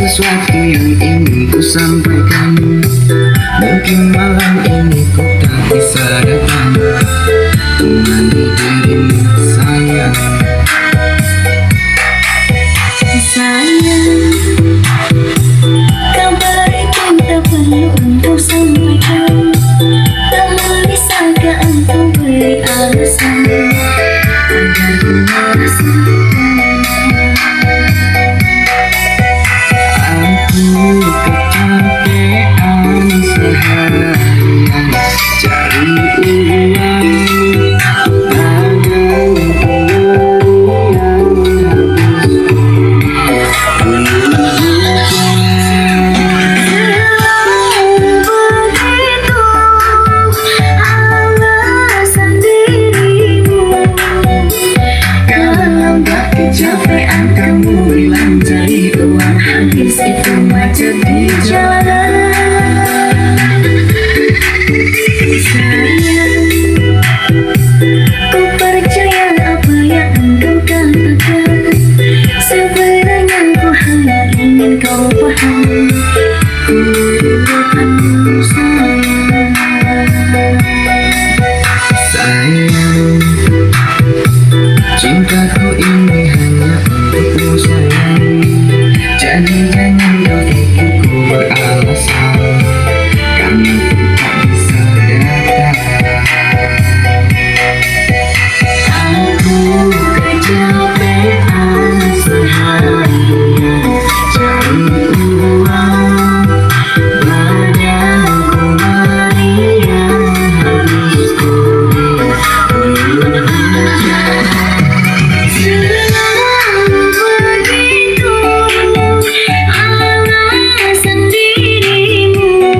sesuatu yang ingin ku sampaikan. Mungkin malam ini ku tak bisa datang temani dirimu sayang. Sayang, kabar itu tak perlu untuk sampaikan. Namun bisakah engkau beri alasan agar ku merasakan? Aku kecapean seharian cari uang, dagang kecapean kamu bilang cari uang, habis itu macet di jalanan. Sayang, ku percaya apa yang engkau katakan. Sebenarnya ku hanya ingin kau paham, ku rindukanmu sayang. sayang. Cintaku ini hanya untukmu sayang. Jadi jangan kau ikut ku beralasan karena ku tak bisa datang. Aku kecapean seharian cari uang, badanku meriang, habis kuliah hujan. Selalu begitu alasan dirimu.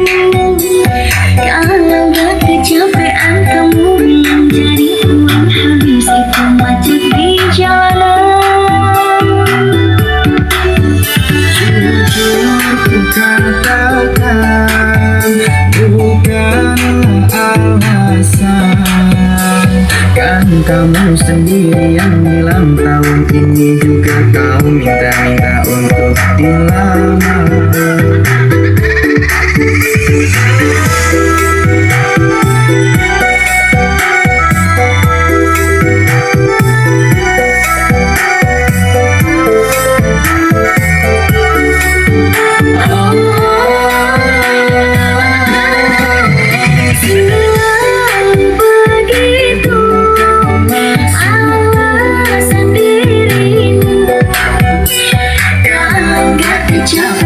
Kalau gak kecapean kamu bilang cari uang, habis itu macet di jalanan. Jujur ku katakan bukanlah alasan. Kan kamu sendiri yang bilang tahun ini juga kau minta-minta untuk dilamar. Selalu begitu alasan dirimu. Kalau gak kecapean